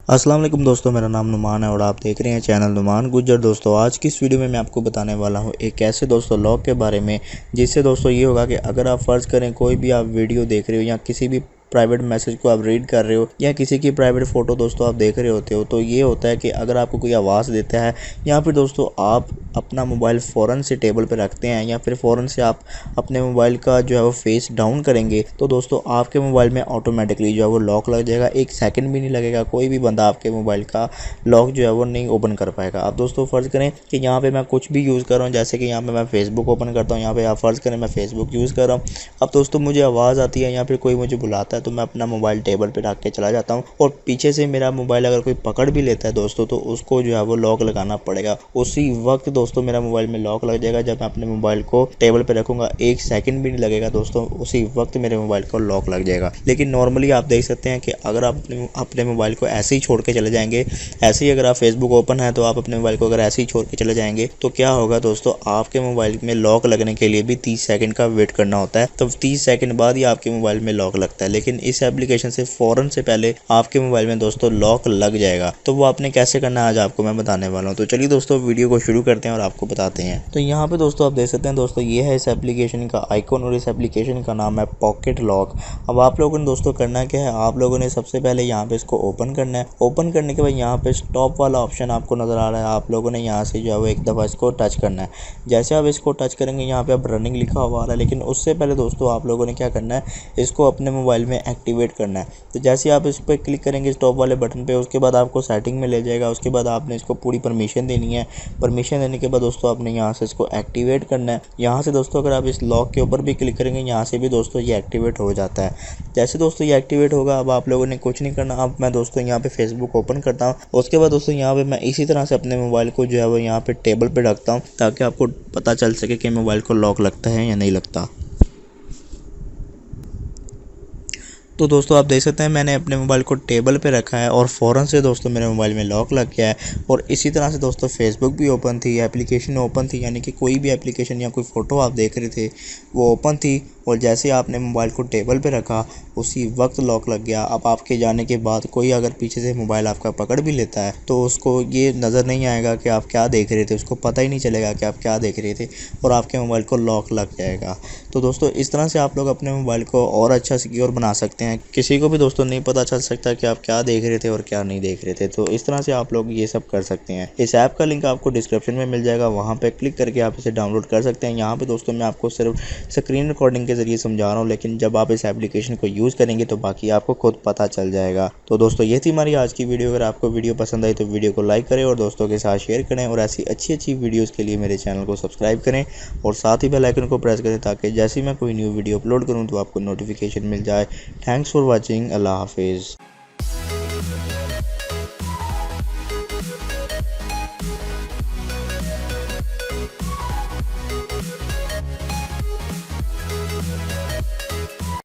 अस्सलाम वालेकुम दोस्तों, मेरा नाम नुमान है और आप देख रहे हैं चैनल नुमान गुज्जर। दोस्तों आज की इस वीडियो में मैं आपको बताने वाला हूं एक ऐसे दोस्तों लॉक के बारे में जिससे दोस्तों ये होगा कि अगर आप फ़र्ज़ करें कोई भी आप वीडियो देख रहे हो या किसी भी प्राइवेट मैसेज को आप रीड कर रहे हो या किसी की प्राइवेट फ़ोटो दोस्तों आप देख रहे होते हो, तो ये होता है कि अगर आपको कोई आवाज़ देता है या फिर दोस्तों आप अपना मोबाइल फ़ौरन से टेबल पे रखते हैं या फिर फ़ौरन से आप अपने मोबाइल का जो है वो फेस डाउन करेंगे, तो दोस्तों आपके मोबाइल में ऑटोमेटिकली जो है वो लॉक लग जाएगा। एक सेकंड भी नहीं लगेगा, कोई भी बंदा आपके मोबाइल का लॉक जो है वो नहीं ओपन कर पाएगा। अब दोस्तों फ़र्ज़ करें कि यहाँ पे मैं कुछ भी यूज़ कर रहा हूँ, जैसे कि यहाँ पे मैं फ़ेसबुक ओपन करता हूँ, यहाँ पे आप फ़र्ज़ करें मैं फ़ेसबुक यूज़ कर रहा हूँ। अब दोस्तों मुझे आवाज़ आती है या फिर कोई मुझे बुलाता है तो मैं अपना मोबाइल टेबल पे रख के चला जाता हूँ और पीछे से मेरा मोबाइल अगर कोई पकड़ भी लेता है दोस्तों, तो उसको जो है वो लॉक लगाना पड़ेगा। उसी वक्त दोस्तों मेरा मोबाइल में लॉक लग जाएगा। जब मैं अपने मोबाइल को टेबल पे रखूँगा, एक सेकंड भी नहीं लगेगा दोस्तों, उसी वक्त मेरे मोबाइल को लॉक लग जाएगा। लेकिन नॉर्मली आप देख सकते हैं कि अगर आप अपने मोबाइल को ऐसे ही छोड़ के चले जाएंगे, ऐसे ही अगर आप फेसबुक ओपन है तो आप अपने मोबाइल को अगर ऐसे ही छोड़ के चले जाएंगे तो क्या होगा दोस्तों, आपके मोबाइल में लॉक लगने के लिए भी 30 सेकंड का वेट करना होता है। तो 30 सेकंड बाद ही आपके मोबाइल में लॉक लगता है। लेकिन इस एप्लीकेशन से फ़ौरन से पहले आपके मोबाइल में दोस्तों लॉक लग जाएगा। तो वो आपने कैसे करना है आज आपको मैं बताने वाला हूँ। तो चलिए दोस्तों वीडियो को शुरू करते हैं और आपको बताते हैं। तो यहाँ पे दोस्तों आप देख सकते हैं दोस्तों, ये है इस एप्लीकेशन का आइकॉन और इस एप्लीकेशन का नाम है पॉकेट लॉक। अब आप लोगों ने दोस्तों करना क्या है, आप लोगों ने सबसे पहले यहाँ पे इसको ओपन करना है। ओपन करने के बाद यहाँ पे स्टॉप वाला ऑप्शन आपको नज़र आ रहा है, आप लोगों ने यहाँ से जो है वो एक दफ़ा इसको टच करना है। जैसे आप इसको टच करेंगे यहाँ पे अब रनिंग लिखा हुआ आ रहा है, लेकिन उससे पहले दोस्तों आप लोगों ने क्या करना है, इसको अपने मोबाइल में एक्टिवेट करना है। तो जैसे आप इस पर क्लिक करेंगे स्टॉप वाले बटन पे, उसके बाद आपको सेटिंग में ले जाएगा। उसके बाद आपने इसको पूरी परमिशन देनी है। परमिशन देने के बाद दोस्तों आपने यहाँ से इसको एक्टिवेट करना है। यहाँ से दोस्तों अगर आप इस लॉक के ऊपर भी क्लिक करेंगे, यहाँ से भी दोस्तों ये एक्टिवेट हो जाता है। जैसे दोस्तों ये एक्टिवेट होगा, अब आप लोगों ने कुछ नहीं करना। अब मैं दोस्तों यहाँ पे फेसबुक ओपन करता हूँ। उसके बाद दोस्तों यहाँ पे मैं इसी तरह से अपने मोबाइल को जो है वो यहाँ पे टेबल पे रखता हूँ, ताकि आपको पता चल सके कि मोबाइल को लॉक लगता है या नहीं लगता। तो दोस्तों आप देख सकते हैं मैंने अपने मोबाइल को टेबल पे रखा है और फ़ौरन से दोस्तों मेरे मोबाइल में लॉक लग गया है। और इसी तरह से दोस्तों फेसबुक भी ओपन थी, एप्लीकेशन ओपन थी, यानी कि कोई भी एप्लीकेशन या कोई फ़ोटो आप देख रहे थे वो ओपन थी, और जैसे आपने मोबाइल को टेबल पे रखा उसी वक्त लॉक लग गया। अब आपके जाने के बाद कोई अगर पीछे से मोबाइल आपका पकड़ भी लेता है तो उसको ये नज़र नहीं आएगा कि आप क्या देख रहे थे, उसको पता ही नहीं चलेगा कि आप क्या देख रहे थे, और आपके मोबाइल को लॉक लग जाएगा। तो दोस्तों इस तरह से आप लोग अपने मोबाइल को और अच्छा सिक्योर बना सकते हैं। किसी को भी दोस्तों नहीं पता चल सकता कि आप क्या देख रहे थे और क्या नहीं देख रहे थे। तो इस तरह से आप लोग ये सब कर सकते हैं। इस ऐप का लिंक आपको डिस्क्रिप्शन में मिल जाएगा, वहाँ पे क्लिक करके आप इसे डाउनलोड कर सकते हैं। यहाँ पे दोस्तों मैं आपको सिर्फ स्क्रीन रिकॉर्डिंग के ज़रिए समझा रहा हूँ, लेकिन जब आप इस एप्लीकेशन को यूज़ करेंगे तो बाकी आपको खुद पता चल जाएगा। तो दोस्तों ये थी हमारी आज की वीडियो। अगर आपको वीडियो पसंद आई तो वीडियो को लाइक करें और दोस्तों के साथ शेयर करें, और ऐसी अच्छी अच्छी वीडियोज़ के लिए मेरे चैनल को सब्सक्राइब करें और साथ ही बेल आइकन को प्रेस करें, ताकि जैसे ही मैं कोई न्यू वीडियो अपलोड करूँ तो आपको नोटिफिकेशन मिल जाए। Thanks for watching. अल्लाह हाफिज़।